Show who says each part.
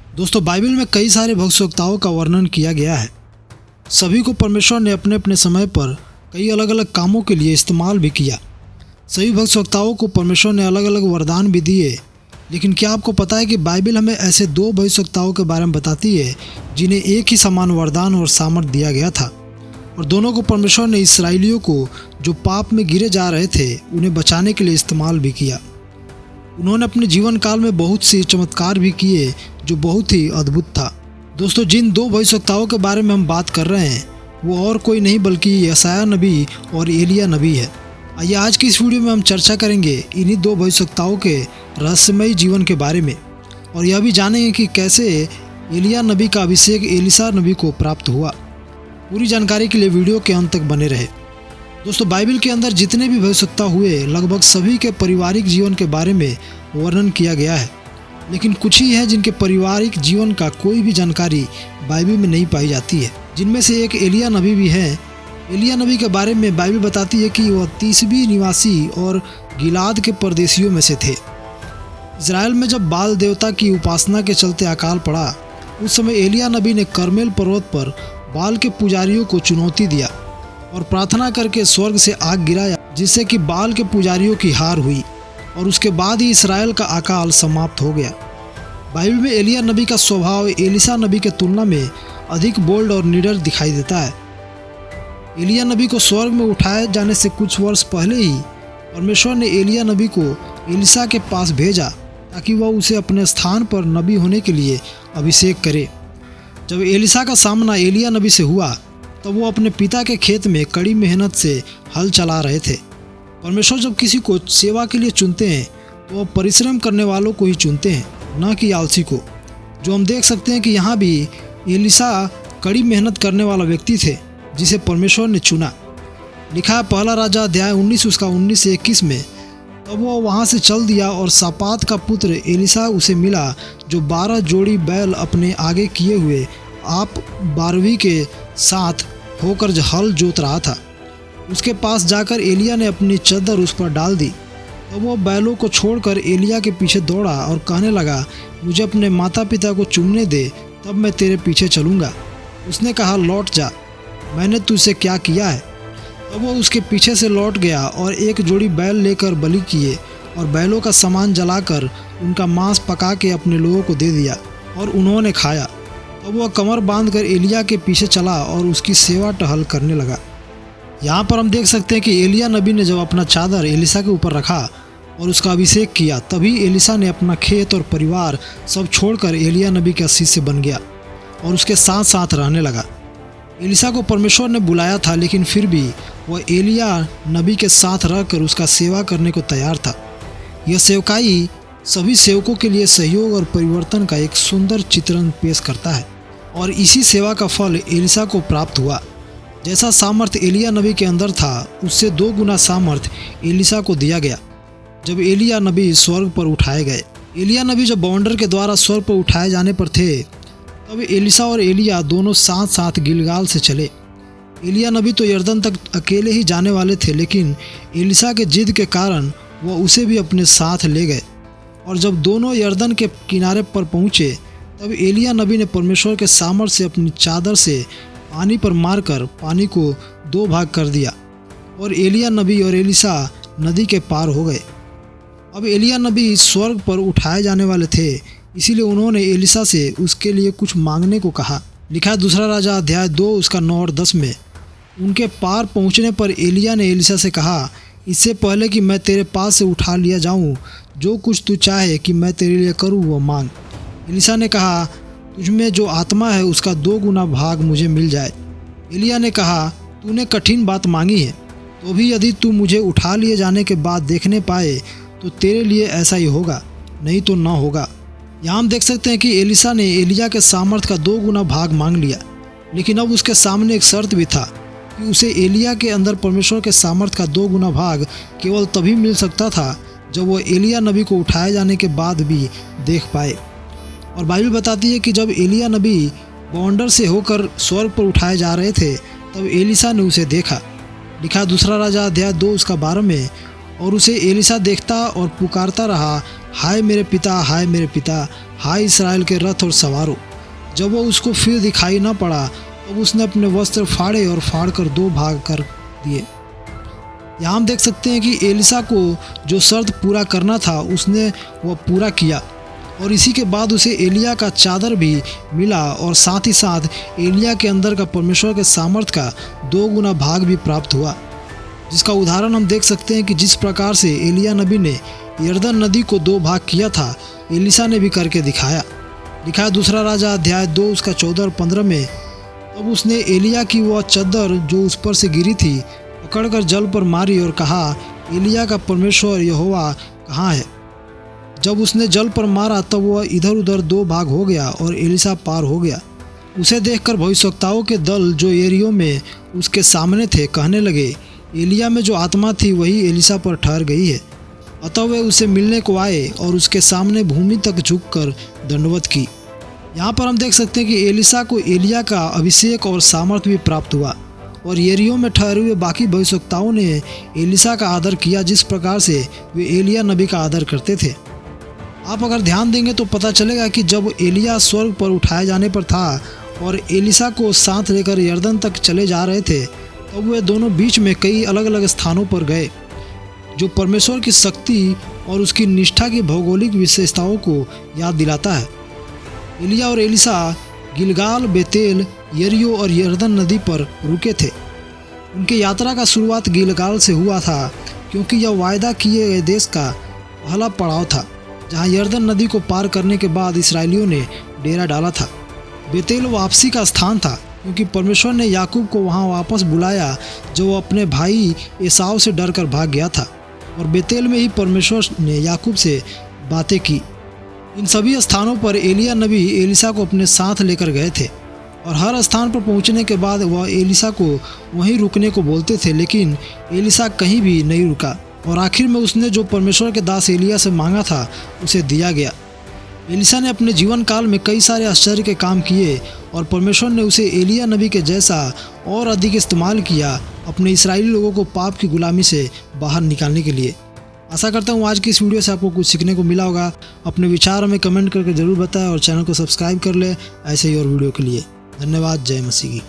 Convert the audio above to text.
Speaker 1: दोस्तों, बाइबल में कई सारे भविष्यवक्ताओं का वर्णन किया गया है। सभी को परमेश्वर ने अपने अपने समय पर कई अलग अलग कामों के लिए इस्तेमाल भी किया। सभी भविष्यवक्ताओं को परमेश्वर ने अलग अलग वरदान भी दिए। लेकिन क्या आपको पता है कि बाइबल हमें ऐसे दो भविष्यवक्ताओं के बारे में बताती है जिन्हें एक ही समान वरदान और सामर्थ्य दिया गया था, और दोनों को परमेश्वर ने इसराइलियों को जो पाप में गिरे जा रहे थे उन्हें बचाने के लिए इस्तेमाल भी किया। उन्होंने अपने जीवन काल में बहुत सी चमत्कार भी किए जो बहुत ही अद्भुत था। दोस्तों, जिन दो भविष्यवक्ताओं के बारे में हम बात कर रहे हैं वो और कोई नहीं बल्कि यशायाह नबी और एलिय्याह नबी है। आइए आज की इस वीडियो में हम चर्चा करेंगे इन्हीं दो भविष्यवक्ताओं के रहस्यमयी जीवन के बारे में, और यह भी जानेंगे कि कैसे एलिय्याह नबी का अभिषेक एलीशा नबी को प्राप्त हुआ। पूरी जानकारी के लिए वीडियो के अंत तक बने रहे। दोस्तों, बाइबल के अंदर जितने भी भविष्यवक्ता हुए लगभग सभी के पारिवारिक जीवन के बारे में वर्णन किया गया है, लेकिन कुछ ही हैं जिनके पारिवारिक जीवन का कोई भी जानकारी बाइबल में नहीं पाई जाती है। जिनमें से एक एलिय्याह नबी भी है। एलिय्याह नबी के बारे में बाइबल बताती है कि वह तीसबी निवासी और गिलाद के परदेशियों में से थे। इज़राइल में जब बाल देवता की उपासना के चलते अकाल पड़ा, उस समय एलिय्याह नबी ने कर्मेल पर्वत पर बाल के पुजारियों को चुनौती दिया और प्रार्थना करके स्वर्ग से आग गिराया, जिससे कि बाल के पुजारियों की हार हुई, और उसके बाद ही इस्राएल का अकाल समाप्त हो गया। बाइबल में एलिय्याह नबी का स्वभाव एलीशा नबी के तुलना में अधिक बोल्ड और निडर दिखाई देता है। एलिय्याह नबी को स्वर्ग में उठाए जाने से कुछ वर्ष पहले ही परमेश्वर ने एलिय्याह नबी को एलीशा के पास भेजा ताकि वह उसे अपने स्थान पर नबी होने के लिए अभिषेक करे। जब एलीशा का सामना एलिय्याह नबी से हुआ तब वो अपने पिता के खेत में कड़ी मेहनत से हल चला रहे थे। परमेश्वर जब किसी को सेवा के लिए चुनते हैं तो वह परिश्रम करने वालों को ही चुनते हैं, न कि आलसी को। जो हम देख सकते हैं कि यहाँ भी एलीशा कड़ी मेहनत करने वाला व्यक्ति थे जिसे परमेश्वर ने चुना। लिखा है पहला राजा अध्याय 19 उसका 19 से 21 में, तब वह वहाँ से चल दिया और सापात का पुत्र एलीशा उसे मिला जो 12 जोड़ी बैल अपने आगे किए हुए आप 12वीं के साथ होकर हल जोत रहा था। उसके पास जाकर एलिय्याह ने अपनी चद्दर उस पर डाल दी। तब वो बैलों को छोड़कर एलिय्याह के पीछे दौड़ा और कहने लगा, मुझे अपने माता पिता को चूमने दे, तब मैं तेरे पीछे चलूँगा। उसने कहा, लौट जा, मैंने तुझसे क्या किया है। तब वो उसके पीछे से लौट गया और एक जोड़ी बैल लेकर बलि किए और बैलों का सामान जलाकर उनका मांस पका के अपने लोगों को दे दिया और उन्होंने खाया। तब वह कमर बांधकर एलिय्याह के पीछे चला और उसकी सेवा टहल करने लगा। यहाँ पर हम देख सकते हैं कि एलिय्याह नबी ने जब अपना चादर एलीशा के ऊपर रखा और उसका अभिषेक किया, तभी एलीशा ने अपना खेत और परिवार सब छोड़कर एलिय्याह नबी का शिष्य बन गया और उसके साथ साथ रहने लगा। एलीशा को परमेश्वर ने बुलाया था, लेकिन फिर भी वह एलिय्याह नबी के साथ रहकर उसका सेवा करने को तैयार था। यह सेवकाई सभी सेवकों के लिए सहयोग और परिवर्तन का एक सुंदर चित्रण पेश करता है, और इसी सेवा का फल एलीशा को प्राप्त हुआ। जैसा सामर्थ्य एलिय्याह नबी के अंदर था, उससे 2 गुना सामर्थ्य एलीशा को दिया गया जब एलिय्याह नबी स्वर्ग पर उठाए गए। एलिय्याह नबी जब बवंडर के द्वारा स्वर्ग पर उठाए जाने पर थे, तब एलीशा और एलिय्याह दोनों साथ साथ गिलगाल से चले। एलिय्याह नबी तो यरदन तक अकेले ही जाने वाले थे, लेकिन एलीशा के जिद के कारण वह उसे भी अपने साथ ले गए, और जब दोनों यरदन के किनारे पर पहुँचे तब एलिय्याह नबी ने परमेश्वर के सामर्थ्य से अपनी चादर से पानी पर मारकर पानी को 2 भाग कर दिया, और एलिय्याह नबी और एलीशा नदी के पार हो गए। अब एलिय्याह नबी स्वर्ग पर उठाए जाने वाले थे, इसीलिए उन्होंने एलीशा से उसके लिए कुछ मांगने को कहा। लिखा है दूसरा राजा अध्याय 2 उसका 9 और 10 में, उनके पार पहुंचने पर एलिय्याह ने एलीशा से कहा, इससे पहले कि मैं तेरे पास से उठा लिया जाऊं, जो कुछ तू चाहे कि मैं तेरे लिए करूं वो मांग। एलीशा ने कहा, तुझमें जो आत्मा है उसका 2 गुना भाग मुझे मिल जाए। एलिय्याह ने कहा, तूने कठिन बात मांगी है, तो भी यदि तू मुझे उठा लिए जाने के बाद देखने पाए तो तेरे लिए ऐसा ही होगा, नहीं तो ना होगा। यहाँ हम देख सकते हैं कि एलीशा ने एलिय्याह के सामर्थ्य का 2 गुना भाग मांग लिया, लेकिन अब उसके सामने एक शर्त भी था कि उसे एलिय्याह के अंदर परमेश्वर के सामर्थ्य का 2 गुना भाग केवल तभी मिल सकता था जब वह एलिय्याह नबी को उठाए जाने के बाद भी देख पाए। और बाइबल बताती है कि जब एलिय्याह नबी बवंडर से होकर स्वर्ग पर उठाए जा रहे थे, तब एलीशा ने उसे देखा। लिखा दूसरा राजा अध्याय 2 उसका 12 में, और उसे एलीशा देखता और पुकारता रहा, हाय मेरे पिता, हाय मेरे पिता, हाय इसराइल के रथ और सवारों। जब वो उसको फिर दिखाई न पड़ा तब उसने अपने वस्त्र फाड़े और फाड़ कर 2 भाग कर दिए। यहाँ हम देख सकते हैं कि एलिसा को जो शर्त पूरा करना था उसने वह पूरा किया और इसी के बाद उसे एलिया का चादर भी मिला और साथ ही साथ एलिया के अंदर का परमेश्वर के सामर्थ का 2 गुना भाग भी प्राप्त हुआ, जिसका उदाहरण हम देख सकते हैं कि जिस प्रकार से एलिया नबी ने यरदन नदी को 2 भाग किया था, एलिसा ने भी करके दिखाया। लिखा है 2 राजा अध्याय 2 उसका 14 और 15 में, तब उसने एलिया की वह चद्दर जो उस पर से गिरी थी पकड़कर जल पर मारी और कहा, एलिया का परमेश्वर यहोवा कहाँ है। जब उसने जल पर मारा तब वह इधर उधर 2 भाग हो गया और एलिसा पार हो गया। उसे देखकर भविष्यवक्ताओं के दल जो यरीहो में उसके सामने थे कहने लगे, एलिया में जो आत्मा थी वही एलिसा पर ठहर गई है। अतः वे उसे मिलने को आए और उसके सामने भूमि तक झुककर दंडवत की। यहाँ पर हम देख सकते हैं कि एलिसा को एलिया का अभिषेक और सामर्थ्य भी प्राप्त हुआ और यरीहो में ठहरे हुए बाकी भविष्यवक्ताओं ने एलिसा का आदर किया जिस प्रकार से वे एलिया नबी का आदर करते थे। आप अगर ध्यान देंगे तो पता चलेगा कि जब एलिया स्वर्ग पर उठाए जाने पर था और एलिसा को साथ लेकर यरदन तक चले जा रहे थे, तब वे दोनों बीच में कई अलग अलग स्थानों पर गए, जो परमेश्वर की शक्ति और उसकी निष्ठा की भौगोलिक विशेषताओं को याद दिलाता है। एलिया और एलिसा गिलगाल, बेतेल, यरीहो और यरदन नदी पर रुके थे। उनकी यात्रा का शुरुआत गिलगाल से हुआ था क्योंकि यह वायदा किए गए देश का पहला पड़ाव था जहां यरदन नदी को पार करने के बाद इसराइलियों ने डेरा डाला था। बेतेल वापसी का स्थान था क्योंकि परमेश्वर ने याकूब को वहां वापस बुलाया जो वो अपने भाई एसाव से डरकर भाग गया था और बेतेल में ही परमेश्वर ने याकूब से बातें की। इन सभी स्थानों पर एलिया नबी एलिसा को अपने साथ लेकर गए थे और हर स्थान पर पहुंचने के बाद वह एलिसा को वहीं रुकने को बोलते थे, लेकिन एलिसा कहीं भी नहीं रुका और आखिर में उसने जो परमेश्वर के दास एलिया से मांगा था उसे दिया गया। एलिसा ने अपने जीवन काल में कई सारे आश्चर्य के काम किए और परमेश्वर ने उसे एलिया नबी के जैसा और अधिक इस्तेमाल किया अपने इस्राएली लोगों को पाप की गुलामी से बाहर निकालने के लिए। आशा करता हूँ आज की इस वीडियो से आपको कुछ सीखने को मिला होगा। अपने विचार हमें कमेंट करके ज़रूर बताएं और चैनल को सब्सक्राइब कर ले ऐसे ही और वीडियो के लिए। धन्यवाद। जय मसीह की।